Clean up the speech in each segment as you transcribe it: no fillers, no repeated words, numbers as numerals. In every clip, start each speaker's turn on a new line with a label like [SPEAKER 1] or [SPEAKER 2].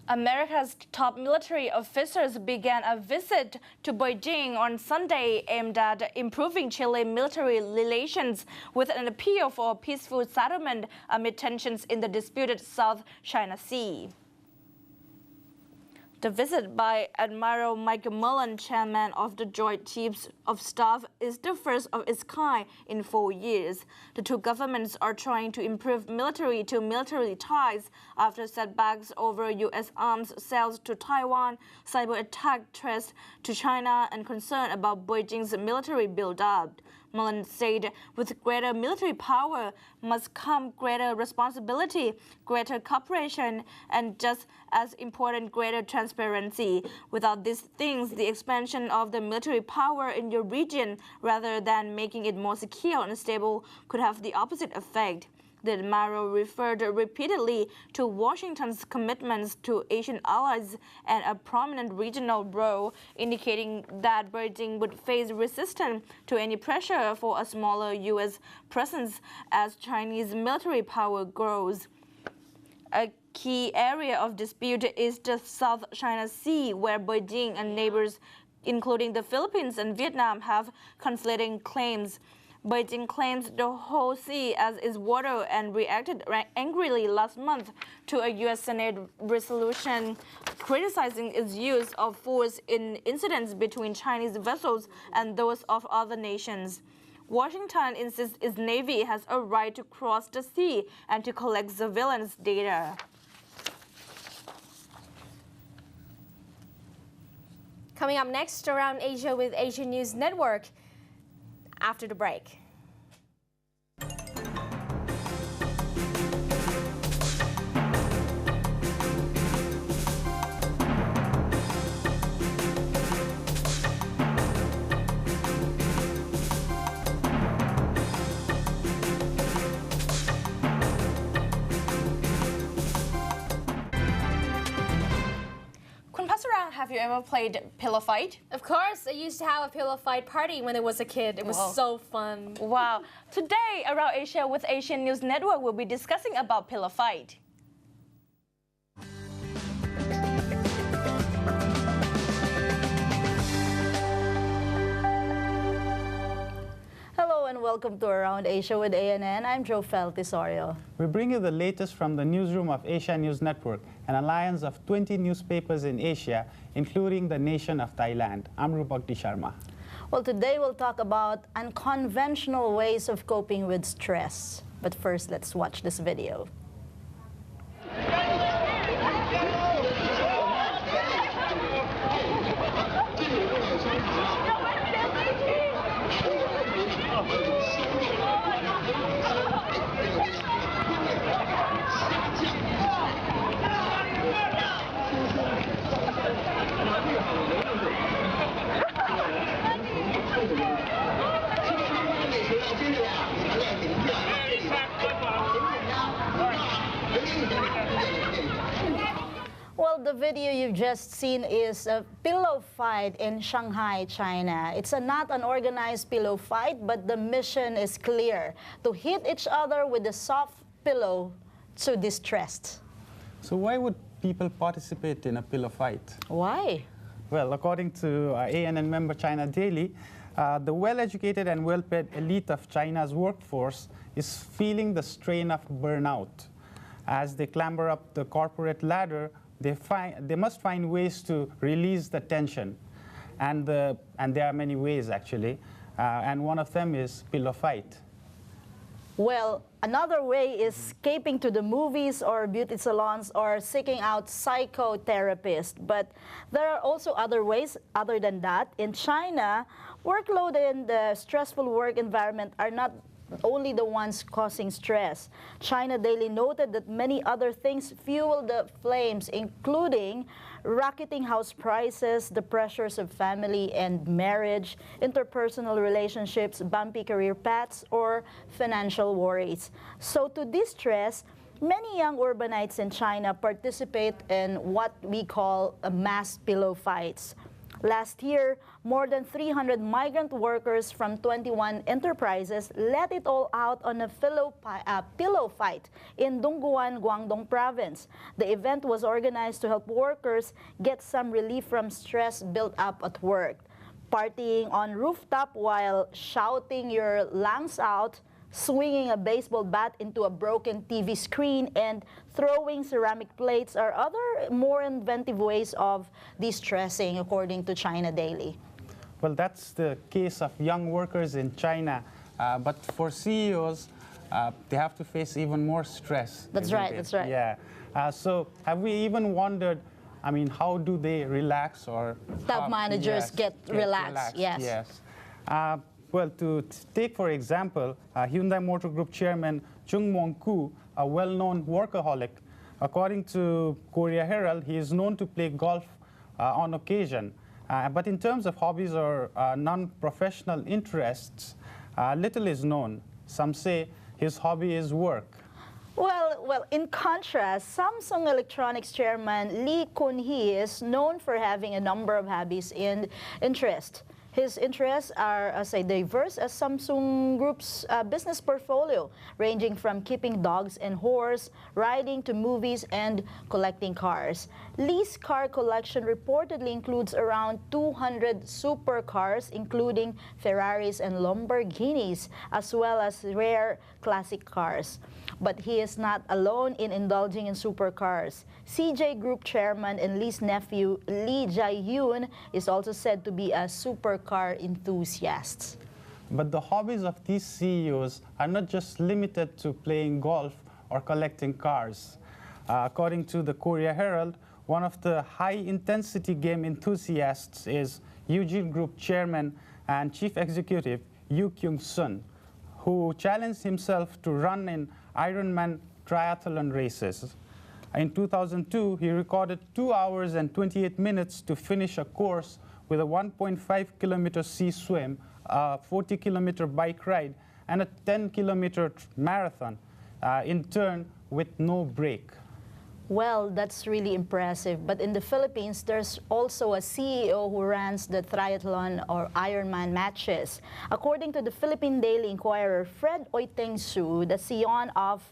[SPEAKER 1] America's top military officers began a visit to Beijing on Sunday aimed at improving Chile military relations with an appeal for a peaceful settlement amid tensions in the disputed South China Sea. The visit by Admiral Michael Mullen, chairman of the Joint Chiefs of Staff, is the first of its kind in 4 years. The two governments are trying to improve military-to-military ties after setbacks over U.S. arms sales to Taiwan, cyber attack threats to China, and concern about Beijing's military build-up. Mullen said, with greater military power must come greater responsibility, greater cooperation, and just as important, greater transparency. Without these things, the expansion of the military power in your region, rather than making it more secure and stable, could have the opposite effect. The admiral referred repeatedly to Washington's commitments to Asian allies and a prominent regional role, indicating that Beijing would face resistance to any pressure for a smaller U.S. presence as Chinese military power grows. A key area of dispute is the South China Sea, where Beijing and neighbors, including the Philippines and Vietnam, have conflicting claims. Beijing claims the whole sea as its water and reacted angrily last month to a U.S. Senate resolution criticizing its use of force in incidents between Chinese vessels and those of other nations. Washington insists its Navy has a right to cross the sea and to collect surveillance data.
[SPEAKER 2] Coming up next, Around Asia with Asian News Network, after the break.
[SPEAKER 1] Have you ever played pillow fight?
[SPEAKER 2] Of course, I used to have a pillow fight party when I was a kid. It was so fun.
[SPEAKER 1] Wow. Today, Around Asia with Asian News Network, we'll be discussing about pillow fight.
[SPEAKER 3] Hello and welcome to Around Asia with ANN. I'm Jofel Tisorio.
[SPEAKER 4] We bring you the latest from the newsroom of Asia News Network, an alliance of 20 newspapers in Asia, including the nation of Thailand. I'm Rupakti Sharma.
[SPEAKER 3] Well, today we'll talk about unconventional ways of coping with stress. But first, let's watch this video. Well, the video you've just seen is a pillow fight in Shanghai, China. It's not an organized pillow fight, but the mission is clear: to hit each other with a soft pillow to distress.
[SPEAKER 4] So why would people participate in a pillow fight?
[SPEAKER 3] Why?
[SPEAKER 4] Well, according to ANN member China Daily, the well-educated and well-paid elite of China's workforce is feeling the strain of burnout. As they clamber up the corporate ladder, they must find ways to release the tension. And there are many ways, actually. And one of them is pillow fight.
[SPEAKER 3] Well, another way is escaping to the movies or beauty salons or seeking out psychotherapists. But there are also other ways other than that. In China, workload and the stressful work environment are not only the ones causing stress. China Daily noted that many other things fuel the flames, including rocketing house prices, the pressures of family and marriage, interpersonal relationships, bumpy career paths, or financial worries. So to distress, many young urbanites in China participate in what we call mass pillow fights. Last year, more than 300 migrant workers from 21 enterprises let it all out on a pillow fight in Dongguan, Guangdong province. The event was organized to help workers get some relief from stress built up at work. Partying on rooftop while shouting your lungs out, swinging a baseball bat into a broken TV screen, and throwing ceramic plates are other more inventive ways of de-stressing, according to China Daily.
[SPEAKER 4] Well, that's the case of young workers in China. But for CEOs, they have to face even more stress.
[SPEAKER 3] That's right, that's right.
[SPEAKER 4] Yeah. So have we even wondered, I mean, how do they relax or...
[SPEAKER 3] Top managers get relaxed, yes.
[SPEAKER 4] Yes. Well, to take, for example, Hyundai Motor Group Chairman Chung Mong-koo, a well-known workaholic. According to Korea Herald, he is known to play golf on occasion. But in terms of hobbies or non-professional interests, little is known. Some say his hobby is work.
[SPEAKER 3] Well, in contrast, Samsung Electronics Chairman Lee Kun-hee is known for having a number of hobbies and interests. His interests are as diverse as Samsung Group's business portfolio, ranging from keeping dogs and horse, riding to movies, and collecting cars. Lee's car collection reportedly includes around 200 supercars, including Ferraris and Lamborghinis, as well as rare classic cars. But he is not alone in indulging in supercars. CJ Group Chairman and Lee's nephew, Lee Jae-hyun, is also said to be a supercar enthusiast.
[SPEAKER 4] But the hobbies of these CEOs are not just limited to playing golf or collecting cars. According to the Korea Herald, one of the high-intensity game enthusiasts is Eugene Group Chairman and Chief Executive Yoo Kyung-sun, who challenged himself to run in Ironman triathlon races. In 2002, he recorded 2 hours and 28 minutes to finish a course with a 1.5-kilometer sea swim, a 40-kilometer bike ride, and a 10-kilometer marathon, in turn with no break.
[SPEAKER 3] Well, that's really impressive. But in the Philippines, there's also a CEO who runs the triathlon or Ironman matches. According to the Philippine Daily Inquirer, Fred Oitengsu, the CEO of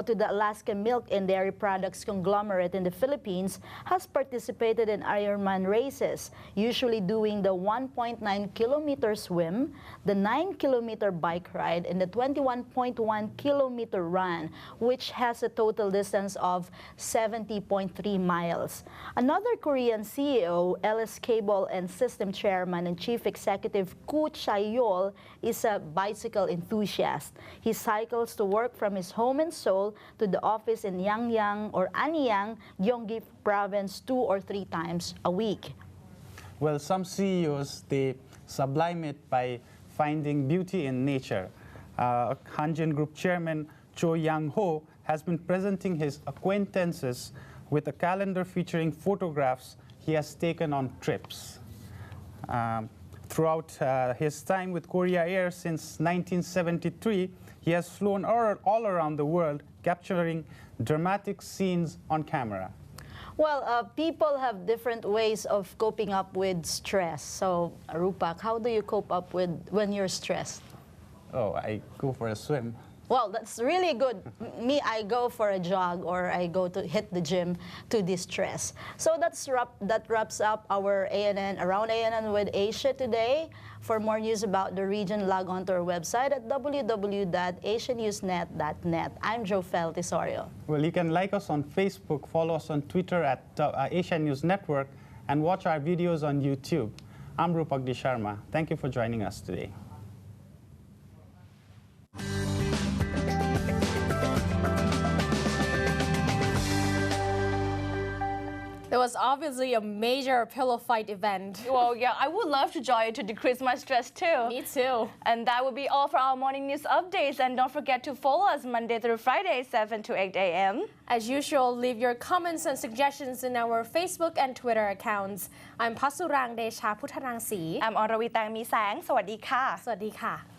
[SPEAKER 3] the Alaska Milk and Dairy Products conglomerate in the Philippines, has participated in Ironman races, usually doing the 1.9-kilometer swim, the 9-kilometer bike ride, and the 21.1-kilometer run, which has a total distance of 70.3 miles. Another Korean CEO, LS Cable and System Chairman and Chief Executive Koo Chae-yol, is a bicycle enthusiast. He cycles to work from his home in Seoul to the office in Yangyang or Anyang, Gyeonggi Province 2 or 3 times a week.
[SPEAKER 4] Well, some CEOs, they sublime it by finding beauty in nature. Hanjin Group Chairman Cho Yang-ho has been presenting his acquaintances with a calendar featuring photographs he has taken on trips. Throughout his time with Korea Air since 1973, he has flown all around the world, capturing dramatic scenes on camera.
[SPEAKER 3] Well, people have different ways of coping up with stress. So, Rupak, how do you cope up with when you're stressed?
[SPEAKER 4] Oh, I go for a swim.
[SPEAKER 3] Well, that's really good. Me, I go for a jog or I go to hit the gym to de-stress. So that wraps up our ANN Around ANN with Asia today. For more news about the region, log on to our website at www.asiannewsnet.net. I'm Jofel Tesorio.
[SPEAKER 4] Well, you can like us on Facebook, follow us on Twitter at Asian News Network, and watch our videos on YouTube. I'm Rupak Sharma. Thank you for joining us today.
[SPEAKER 2] There was obviously a major pillow fight event.
[SPEAKER 1] Well, yeah, I would love to join you to decrease my stress too.
[SPEAKER 2] Me too.
[SPEAKER 1] And that would be all for our morning news updates. And don't forget to follow us Monday through Friday, 7 to 8 a.m.
[SPEAKER 2] As usual, leave your comments and suggestions in our Facebook and Twitter accounts. I'm Pasurang Desha Putharangsi.
[SPEAKER 1] I'm Oravitang Misang. สวัสดีค่ะ
[SPEAKER 2] สวัสดีค่ะ